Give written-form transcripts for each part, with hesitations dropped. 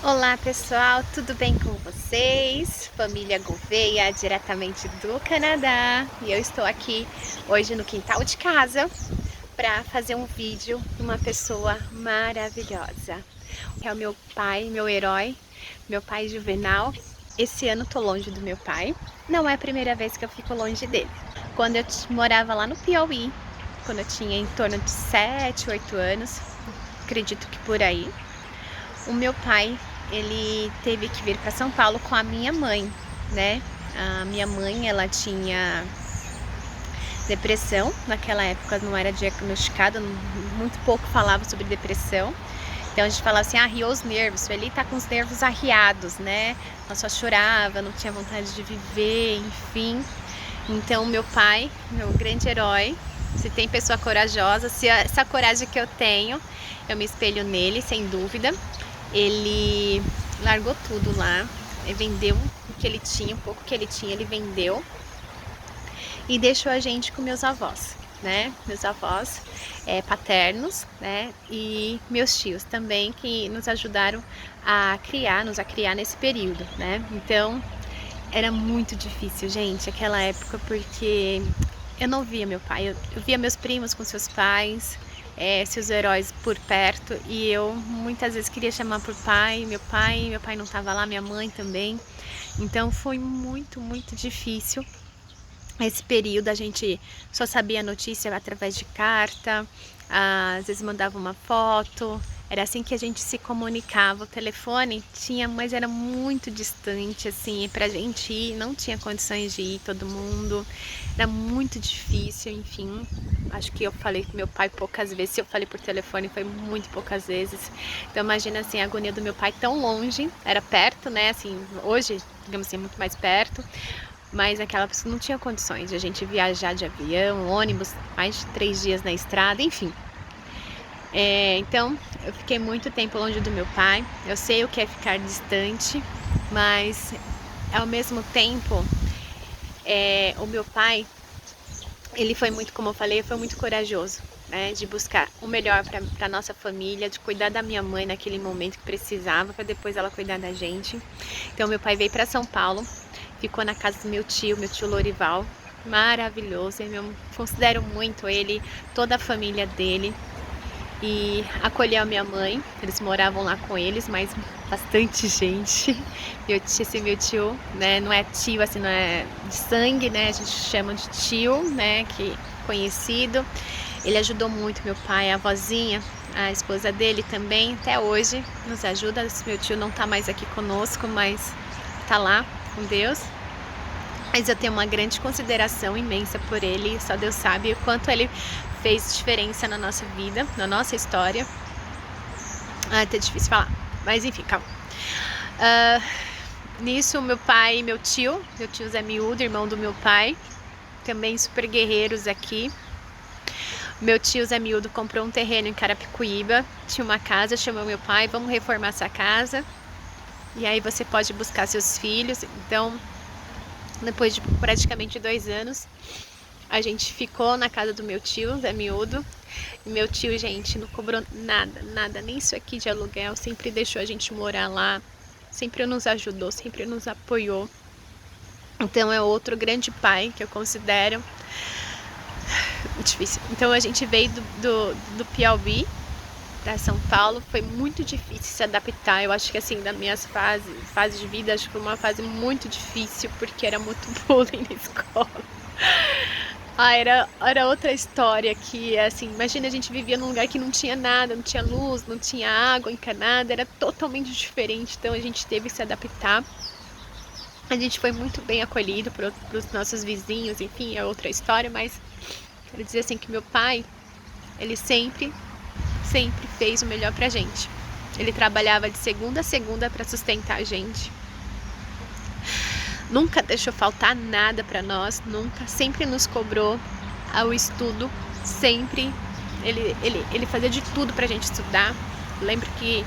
Olá pessoal, tudo bem com vocês? Família Gouveia, diretamente do Canadá. E eu estou aqui hoje no quintal de casa para fazer um vídeo de uma pessoa maravilhosa. É o meu pai, meu herói, meu pai Juvenal. Esse ano tô longe do meu pai. Não é a primeira vez que eu fico longe dele. Quando eu morava lá no Piauí, quando eu tinha em torno de 7, 8 anos, acredito que por aí, o meu pai, ele teve que vir para São Paulo com a minha mãe, né? A minha mãe, ela tinha depressão, naquela época não era diagnosticada, muito pouco falava sobre depressão. Então a gente falava assim, arriou os nervos, ele tá com os nervos arriados, né? Ela só chorava, não tinha vontade de viver, enfim. Então meu pai, meu grande herói, se tem pessoa corajosa, se essa coragem que eu tenho, eu me espelho nele, sem dúvida. Ele largou tudo lá, vendeu o que ele tinha, o pouco que ele tinha, ele vendeu e deixou a gente com meus avós, né? Meus avós paternos, né? E meus tios também, que nos ajudaram a criar, nesse período, né? Então, era muito difícil, gente, aquela época, porque eu não via meu pai, eu via meus primos com seus pais, seus heróis por perto, e eu muitas vezes queria chamar por pai, meu pai não estava lá, minha mãe também. Então foi muito, muito difícil esse período. A gente só sabia a notícia através de carta, às vezes mandava uma foto, era assim que a gente se comunicava. O telefone tinha, mas era muito distante, assim, pra gente ir, não tinha condições de ir todo mundo, era muito difícil, enfim. Acho que eu falei com meu pai poucas vezes, se eu falei por telefone foi muito poucas vezes. Então imagina assim, a agonia do meu pai tão longe, era perto, né, assim, hoje, digamos assim, muito mais perto, mas aquela pessoa não tinha condições de a gente viajar de avião, ônibus, mais de 3 dias na estrada, enfim. Então, eu fiquei muito tempo longe do meu pai. Eu sei o que é ficar distante, mas ao mesmo tempo, o meu pai, ele foi muito, como eu falei, foi muito corajoso, né, de buscar o melhor para nossa família, de cuidar da minha mãe naquele momento que precisava, para depois ela cuidar da gente. Então, meu pai veio para São Paulo, ficou na casa do meu tio Lorival, maravilhoso. Eu considero muito ele, toda a família dele, e acolheu a minha mãe. Eles moravam lá com eles, mas bastante gente. Esse meu tio, né, não é tio assim, não é de sangue, né, a gente chama de tio, né, que conhecido. Ele ajudou muito meu pai, a avózinha, a esposa dele também, até hoje nos ajuda. Esse meu tio não tá mais aqui conosco, mas tá lá com Deus. Mas eu tenho uma grande consideração imensa por ele, só Deus sabe o quanto ele fez diferença na nossa vida, na nossa história. Tá difícil falar, mas enfim, calma. Nisso, meu pai, meu tio Zé Miúdo, irmão do meu pai, também super guerreiros aqui. Meu tio Zé Miúdo comprou um terreno em Carapicuíba, tinha uma casa, chamou meu pai, vamos reformar essa casa, e aí você pode buscar seus filhos. Então, depois de praticamente 2 anos, a gente ficou na casa do meu tio, Zé Miúdo. E meu tio, gente, não cobrou nada, nem isso aqui de aluguel. Sempre deixou a gente morar lá, sempre nos ajudou, sempre nos apoiou. Então é outro grande pai que eu considero. Difícil. Então a gente veio do Piauí para São Paulo, foi muito difícil se adaptar. Eu acho que assim, das minhas fases de vida, acho que foi uma fase muito difícil, porque era muito bullying na escola. Era outra história que, assim, imagina, a gente vivia num lugar que não tinha nada, não tinha luz, não tinha água encanada, era totalmente diferente, então a gente teve que se adaptar. A gente foi muito bem acolhido pelos nossos vizinhos, enfim, é outra história, mas quero dizer assim que meu pai, ele sempre fez o melhor pra gente. Ele trabalhava de segunda a segunda para sustentar a gente. Nunca deixou faltar nada para nós, nunca. Sempre nos cobrou ao estudo, sempre. Ele fazia de tudo pra gente estudar. Lembro que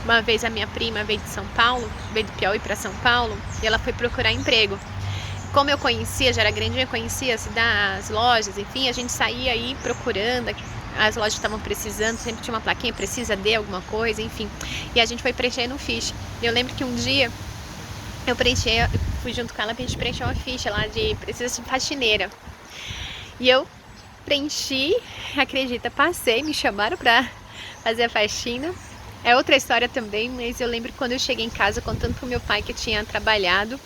uma vez a minha prima veio de São Paulo, veio do Piauí para São Paulo, e ela foi procurar emprego. Como eu conhecia, já era grande, eu conhecia a cidade, as lojas, enfim, a gente saía aí procurando, as lojas estavam precisando, sempre tinha uma plaquinha, precisa de alguma coisa, enfim. E a gente foi preenchendo ficha. Eu lembro que um dia eu fui junto com ela pra gente preencher uma ficha lá de precisa de faxineira. E eu preenchi, acredita, passei, me chamaram pra fazer a faxina. É outra história também, mas eu lembro quando eu cheguei em casa contando pro meu pai que eu tinha trabalhado.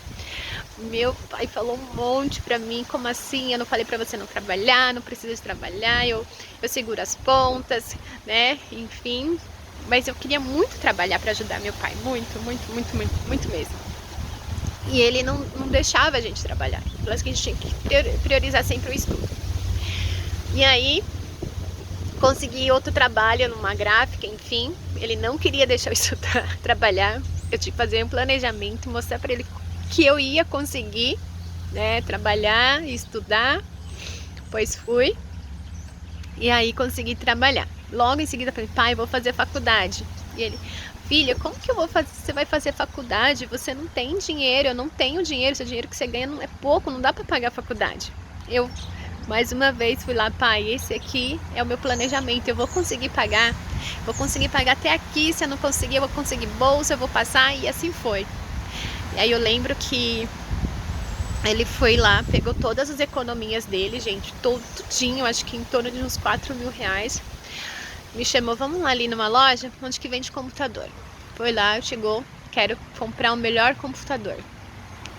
Meu pai falou um monte pra mim, como assim? Eu não falei pra você não trabalhar, não precisa de trabalhar, eu seguro as pontas, né? Enfim, mas eu queria muito trabalhar pra ajudar meu pai, muito, muito, muito, muito, muito mesmo. E ele não deixava a gente trabalhar, falou que a gente tinha que priorizar sempre o estudo. E aí, consegui outro trabalho numa gráfica, enfim, ele não queria deixar eu estudar, trabalhar, eu tinha que fazer um planejamento, mostrar pra ele que eu ia conseguir, né, trabalhar e estudar, pois fui, e aí consegui trabalhar. Logo em seguida falei, pai, vou fazer faculdade. E ele, filha, como que eu vou fazer? Você vai fazer faculdade? Você não tem dinheiro, eu não tenho dinheiro, seu dinheiro que você ganha não é pouco, não dá para pagar a faculdade. Eu, mais uma vez, fui lá, pai, esse aqui é o meu planejamento, eu vou conseguir pagar até aqui, se eu não conseguir, eu vou conseguir bolsa, eu vou passar, e assim foi. E aí eu lembro que ele foi lá, pegou todas as economias dele, gente, tudinho, acho que em torno de uns 4.000 reais. Me chamou, vamos lá ali numa loja onde que vende computador. Foi lá, chegou, quero comprar o melhor computador.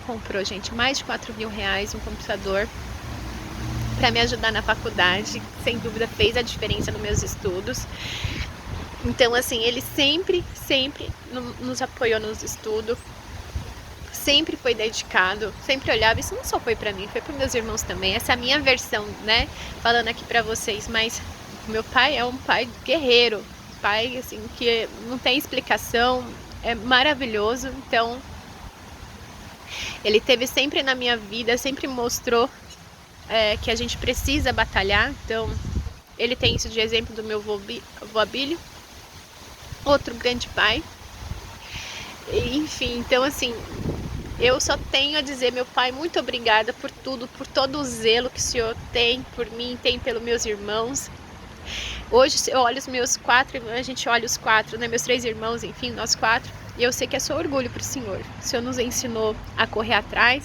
Comprou, gente, mais de 4.000 reais um computador para me ajudar na faculdade. Sem dúvida fez a diferença nos meus estudos. Então, assim, ele sempre nos apoiou nos estudos. Sempre foi dedicado, sempre olhava, isso não só foi pra mim, foi pros meus irmãos também, essa é a minha versão, né, falando aqui pra vocês, mas meu pai é um pai guerreiro, pai, assim, que não tem explicação, é maravilhoso, então, ele teve sempre na minha vida, sempre mostrou que a gente precisa batalhar, então, ele tem isso de exemplo do meu avô Abílio, outro grande pai, enfim, então, assim, eu só tenho a dizer, meu pai, muito obrigada por tudo, por todo o zelo que o senhor tem por mim, tem pelos meus irmãos. Hoje eu olho os meus 4, a gente olha os 4, né, meus 3 irmãos, enfim, nós 4, e eu sei que é só orgulho para o senhor. O senhor nos ensinou a correr atrás,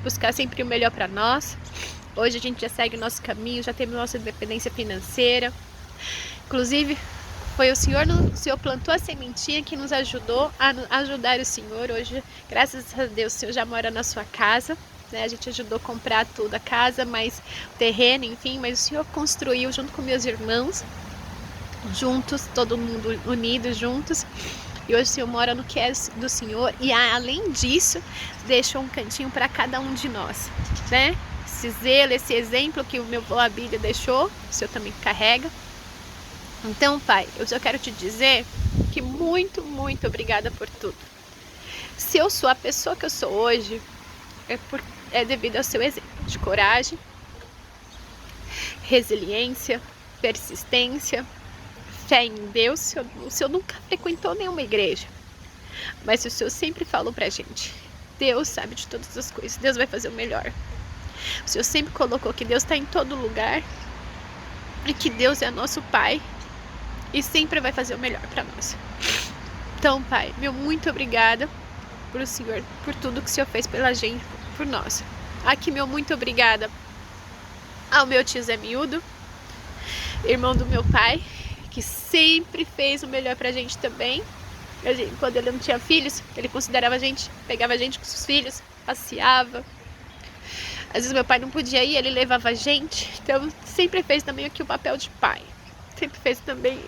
buscar sempre o melhor para nós. Hoje a gente já segue o nosso caminho, já temos nossa independência financeira. Inclusive, foi o senhor plantou a sementinha que nos ajudou a ajudar o senhor. Hoje, graças a Deus, o senhor já mora na sua casa, né? A gente ajudou a comprar tudo, a casa, mas o terreno, enfim, mas o senhor construiu junto com meus irmãos, juntos, todo mundo unido, juntos. E hoje o senhor mora no que é do senhor e, além disso, deixou um cantinho para cada um de nós, né? Esse zelo, esse exemplo que o meu avô Abílio deixou, o senhor também carrega. Então, pai, eu só quero te dizer que muito, muito obrigada por tudo. Se eu sou a pessoa que eu sou hoje, é devido ao seu exemplo de coragem, resiliência, persistência, fé em Deus. O senhor nunca frequentou nenhuma igreja, mas o senhor sempre falou pra gente, Deus sabe de todas as coisas, Deus vai fazer o melhor. O senhor sempre colocou que Deus está em todo lugar e que Deus é nosso Pai e sempre vai fazer o melhor para nós. Então, pai, meu muito obrigada por o senhor, por tudo que o senhor fez pela gente, por nós. Aqui, meu muito obrigada ao meu tio Zé Miúdo, irmão do meu pai, que sempre fez o melhor pra gente também. Quando ele não tinha filhos, ele considerava a gente, pegava a gente com os filhos, passeava. Às vezes meu pai não podia ir, ele levava a gente. Então, sempre fez também aqui o papel de pai. Sempre fez também.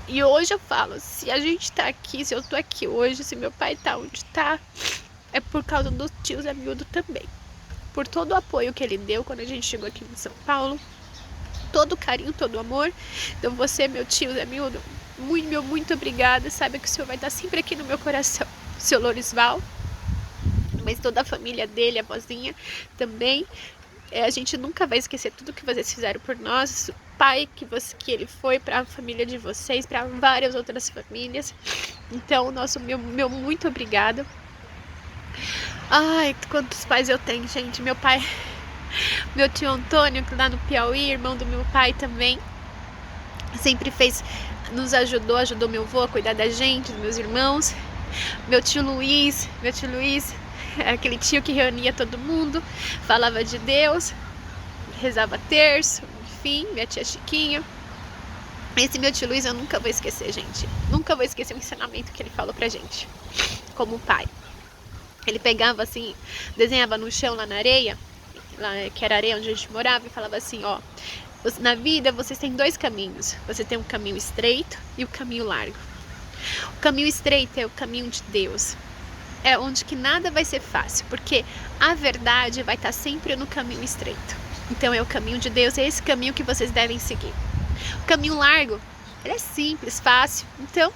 E hoje eu falo, se a gente tá aqui, se eu tô aqui hoje, se meu pai tá onde tá, é por causa do tio Zé Miúdo também. Por todo o apoio que ele deu quando a gente chegou aqui em São Paulo. Todo o carinho, todo o amor. Então você, meu tio Zé Miúdo, muito obrigada. Saiba que o senhor vai estar sempre aqui no meu coração. Seu Lorisval, mas toda a família dele, a vozinha também. A gente nunca vai esquecer tudo que vocês fizeram por nós, o pai que ele foi para a família de vocês, para várias outras famílias. Então, meu muito obrigada. Ai, quantos pais eu tenho, gente. Meu pai, meu tio Antônio, que lá no Piauí, irmão do meu pai também. sempre nos ajudou meu avô a cuidar da gente, dos meus irmãos. Meu tio Luiz, era aquele tio que reunia todo mundo, falava de Deus, rezava terço, enfim, minha tia Chiquinha. Esse meu tio Luiz eu nunca vou esquecer, gente. Nunca vou esquecer o ensinamento que ele falou pra gente, como pai. Ele pegava assim, desenhava no chão lá na areia, lá, que era a areia onde a gente morava, e falava assim, ó, na vida vocês têm 2 caminhos. Você tem um caminho estreito e o caminho largo. O caminho estreito é o caminho de Deus. É onde que nada vai ser fácil, porque a verdade vai estar sempre no caminho estreito. Então é o caminho de Deus, é esse caminho que vocês devem seguir. O caminho largo, ele é simples, fácil. Então,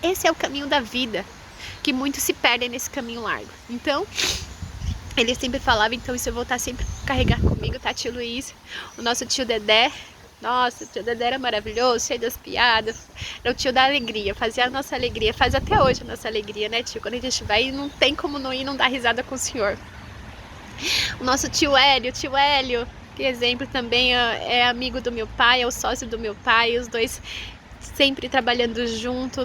esse é o caminho da vida, que muitos se perdem nesse caminho largo. Então, ele sempre falava, então isso eu vou estar sempre carregar comigo, tá, tio Luiz? O nosso tio Dedé, nossa, o tio Dedé era maravilhoso, cheio das piadas, era o tio da alegria, fazia a nossa alegria, faz até hoje a nossa alegria, né, tio? Quando a gente vai, não tem como não ir, não dar risada com o senhor. O nosso tio Hélio, que exemplo também é amigo do meu pai, é o sócio do meu pai, os dois sempre trabalhando junto,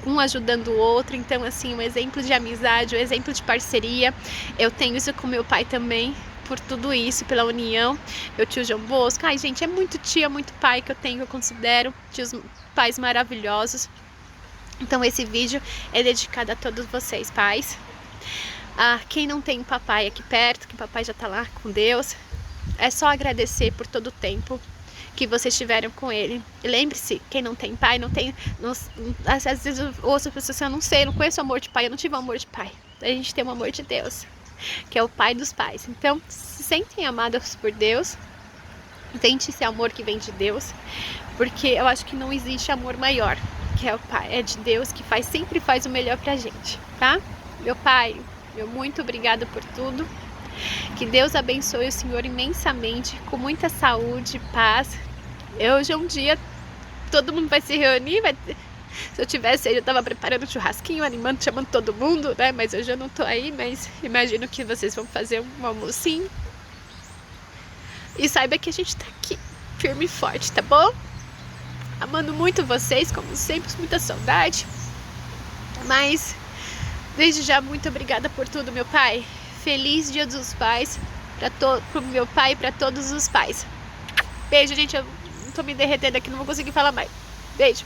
um ajudando o outro. Então, assim, um exemplo de amizade, um exemplo de parceria. Eu tenho isso com meu pai também, por tudo isso, pela união. Meu tio João Bosco, ai gente, é muito tia, muito pai que eu tenho, eu considero tios, pais maravilhosos. Então esse vídeo é dedicado a todos vocês, pais. A quem não tem papai aqui perto, que papai já tá lá com Deus, é só agradecer por todo o tempo que vocês tiveram com ele. E lembre-se, quem não tem pai, não tem... às vezes eu ouço pessoas assim, eu não sei, eu não conheço o amor de pai, eu não tive o amor de pai. A gente tem o amor de Deus, que é o pai dos pais. Então, se sentem amados por Deus, sente esse amor que vem de Deus, porque eu acho que não existe amor maior, que é o pai, é de Deus, que sempre faz o melhor pra gente, tá? Meu pai, meu muito obrigado por tudo. Que Deus abençoe o senhor imensamente, com muita saúde, paz. Hoje é um dia, todo mundo vai se reunir, se eu tivesse aí, eu tava preparando um churrasquinho, animando, chamando todo mundo, né? Mas hoje eu não tô aí, mas imagino que vocês vão fazer um almocinho. E saiba que a gente tá aqui, firme e forte, tá bom? Amando muito vocês, como sempre, com muita saudade. Mas, desde já, muito obrigada por tudo, meu pai. Feliz Dia dos Pais pro meu pai e para todos os pais. Beijo, gente. Eu tô me derretendo aqui, não vou conseguir falar mais. Beijo.